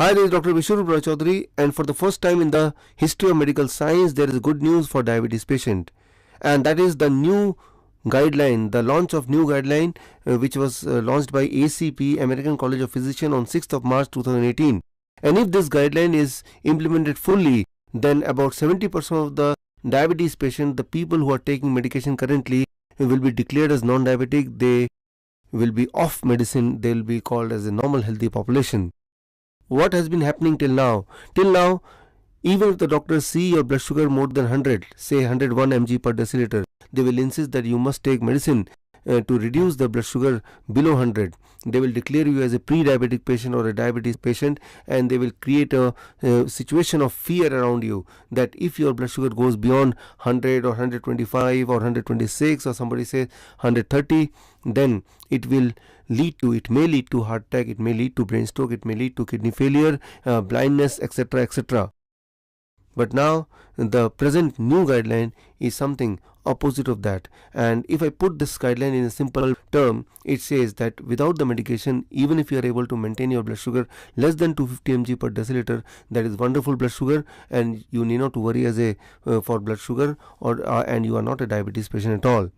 Hi, this is Dr. Biswaroop, and for the first time in the history of medical science, there is good news for diabetes patient, and that is the new guideline, the launch of new guideline, which was launched by ACP, American College of Physicians, on 6th of March 2018. And if this guideline is implemented fully, then about 70% of the diabetes patient, the people who are taking medication currently, will be declared as non-diabetic. They will be off medicine. They will be called as a normal healthy population. What has been happening till now? Till now, even if the doctors see your blood sugar more than 100, say 101 mg per deciliter, they will insist that you must take medicine to reduce the blood sugar below 100. They will declare you as a pre-diabetic patient or a diabetes patient, and they will create a situation of fear around you, that if your blood sugar goes beyond 100 or 125 or 126, or somebody says 130, then it may lead to heart attack, it may lead to brain stroke, it may lead to kidney failure, blindness, etc., etc. But now the present new guideline is something opposite of that, and if I put this guideline in a simple term, it says that without the medication, even if you are able to maintain your blood sugar less than 250 mg per deciliter, that is wonderful blood sugar, and you need not to worry as a for blood sugar, or and you are not a diabetes patient at all.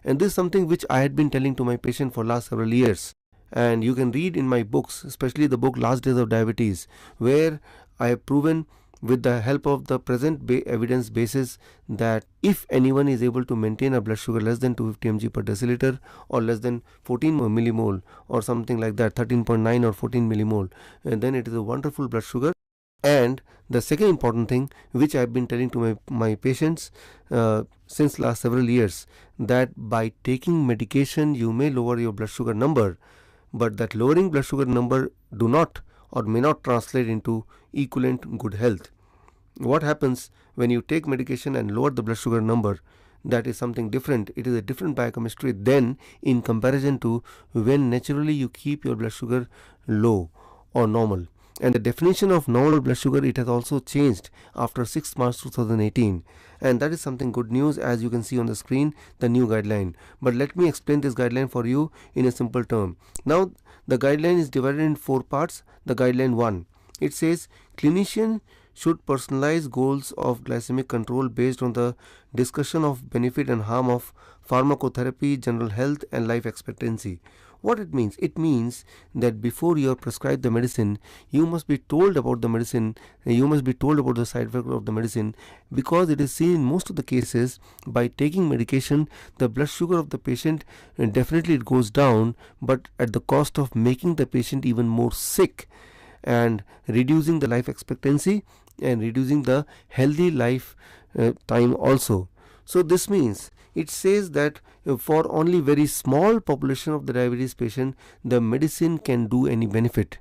And this is something which I had been telling to my patient for last several years, and you can read in my books, especially the book Last Days of Diabetes, where I have proven with the help of the present evidence basis that if anyone is able to maintain a blood sugar less than 250 mg per deciliter, or less than 14 millimole, or something like that, 13.9 or 14 millimole, and then it is a wonderful blood sugar. And the second important thing which I have been telling to my patients since last several years, that by taking medication you may lower your blood sugar number, but that lowering blood sugar number do not or may not translate into equivalent good health. What happens when you take medication and lower the blood sugar number? That is something different. It is a different biochemistry then in comparison to when naturally you keep your blood sugar low or normal. And the definition of normal blood sugar, it has also changed after 6th March 2018, and that is something good news, as you can see on the screen, the new guideline. But let me explain this guideline for you in a simple term. Now the guideline is divided in 4 parts. The guideline 1, it says clinician should personalize goals of glycemic control based on the discussion of benefit and harm of pharmacotherapy, general health and life expectancy. What it means? It means that before you are prescribed the medicine, you must be told about the medicine, you must be told about the side effect of the medicine, because it is seen in most of the cases, by taking medication, the blood sugar of the patient definitely it goes down, but at the cost of making the patient even more sick, and reducing the life expectancy and reducing the healthy life time also. So this means, it says that for only very small population of the diabetes patient, the medicine can do any benefit,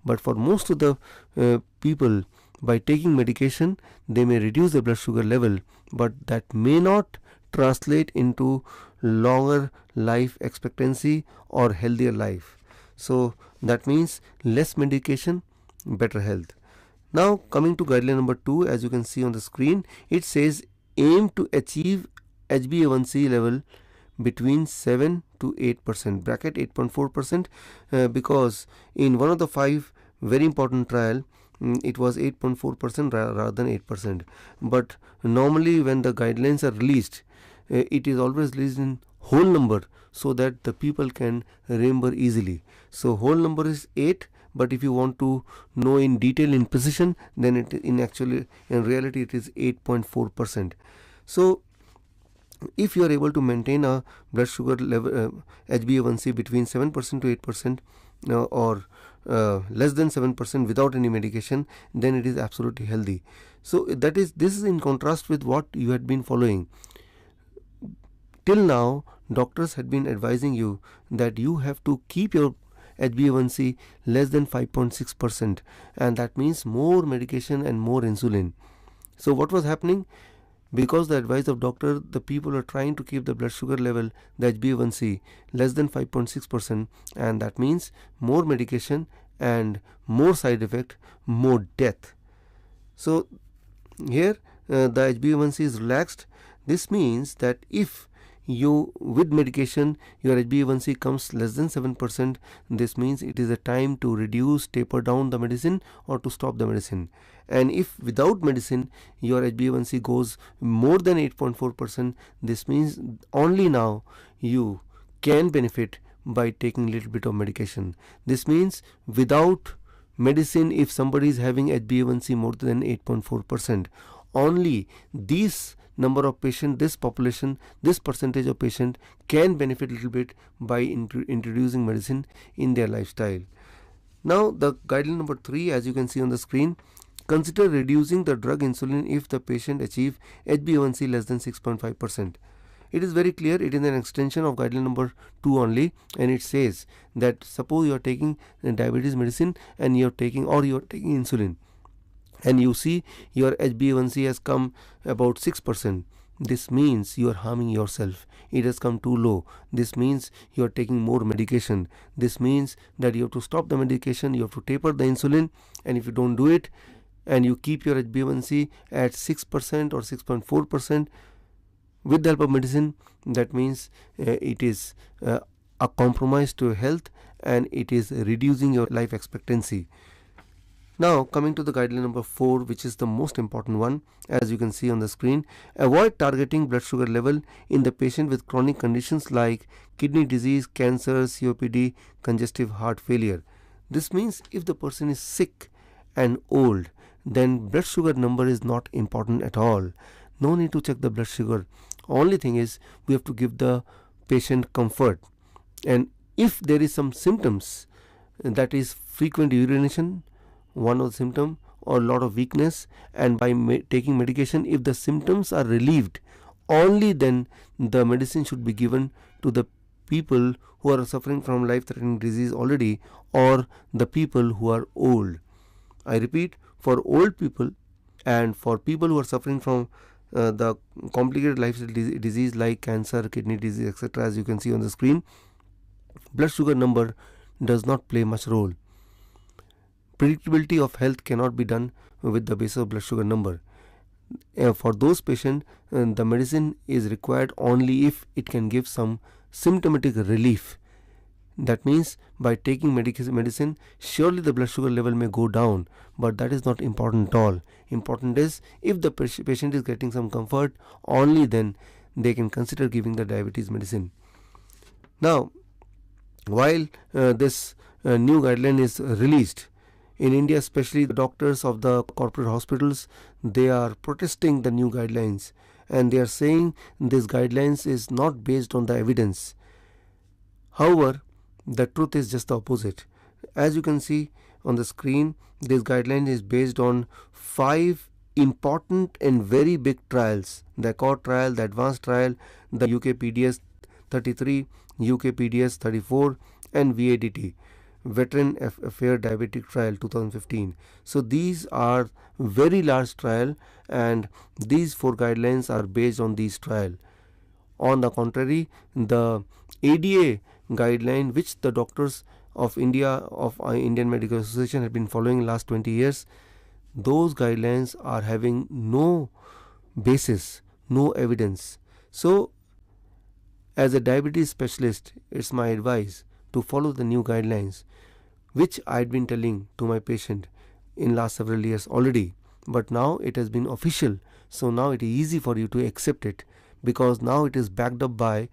but for most of the people, by taking medication, they may reduce the blood sugar level, but that may not translate into longer life expectancy or healthier life. So that means less medication, better health. Now coming to guideline number 2, as you can see on the screen, it says aim to achieve HbA1c level between 7 to 8%, bracket 8.4%, because in one of the 5 very important trial, it was 8.4% rather than 8%. But normally when the guidelines are released, it is always released in whole number, so that the people can remember easily. So whole number is 8, but if you want to know in detail, in precision, then it in reality it is 8.4%. So if you are able to maintain a blood sugar level HbA1c between 7% to 8%, or less than 7% without any medication, then it is absolutely healthy. So this is in contrast with what you had been following. Till now, doctors had been advising you that you have to keep your HbA1c less than 5.6%, and that means more medication and more insulin. So what was happening? Because the advice of doctor, the people are trying to keep the blood sugar level, the HbA1c, less than 5.6%, and that means more medication and more side effect, more death. So here the HbA1c is relaxed. This means that if you with medication your HbA1c comes less than 7%, this means it is a time to reduce, taper down the medicine or to stop the medicine. And if without medicine your HbA1c goes more than 8.4%, this means only now you can benefit by taking a little bit of medication. This means without medicine, if somebody is having HbA1c more than 8.4%, only these number of patient, this population, this percentage of patient can benefit a little bit by introducing medicine in their lifestyle. Now the guideline number 3, as you can see on the screen, consider reducing the drug insulin if the patient achieve HbA1c less than 6.5%. It is very clear, it is an extension of guideline number 2 only, and it says that suppose you are taking diabetes medicine and you are taking insulin, and you see your HbA1c has come about 6%. This means you are harming yourself. It has come too low. This means you are taking more medication. This means that you have to stop the medication, you have to taper the insulin, and if you don't do it and you keep your HbA1c at 6% or 6.4% with the help of medicine, that means it is a compromise to your health and it is reducing your life expectancy. Now coming to the guideline number 4, which is the most important one, as you can see on the screen, avoid targeting blood sugar level in the patient with chronic conditions like kidney disease, cancer, COPD, congestive heart failure. This means if the person is sick and old, then blood sugar number is not important at all. No need to check the blood sugar. Only thing is we have to give the patient comfort. And if there is some symptoms, that is frequent urination, one of the symptom, or a lot of weakness, and by taking medication, if the symptoms are relieved, only then the medicine should be given to the people who are suffering from life-threatening disease already, or the people who are old. I repeat, for old people and for people who are suffering from the complicated lifestyle disease like cancer, kidney disease, etc., as you can see on the screen, blood sugar number does not play much role. Predictability of health cannot be done with the basis of blood sugar number. For those patients, the medicine is required only if it can give some symptomatic relief. That means by taking medicine, surely the blood sugar level may go down, but that is not important at all. Important is if the patient is getting some comfort, only then they can consider giving the diabetes medicine. Now, while this new guideline is released, in India especially, the doctors of the corporate hospitals, they are protesting the new guidelines, and they are saying this guidelines is not based on the evidence. However, the truth is just the opposite. As you can see on the screen, this guideline is based on 5 important and very big trials: the ACCORD trial, the advanced trial, the UK-PDS 33, UK-PDS 34, and VADT, Veteran Affair Diabetic Trial 2015. So these are very large trial, and these 4 guidelines are based on these trial. On the contrary, the ADA guideline, which the doctors of India, of Indian Medical Association, have been following last 20 years, those guidelines are having no basis, no evidence. So as a diabetes specialist, it's my advice to follow the new guidelines, which I'd been telling to my patient in last several years already, but now it has been official. So now it is easy for you to accept it, because now it is backed up by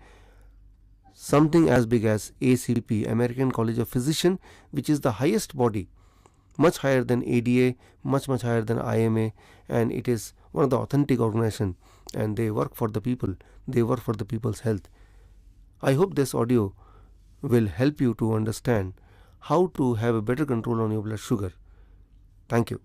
something as big as ACP, American College of Physicians, which is the highest body, much higher than ADA, much higher than IMA, and it is one of the authentic organization, and they work for the people, they work for the people's health. I hope this audio will help you to understand how to have a better control on your blood sugar. Thank you.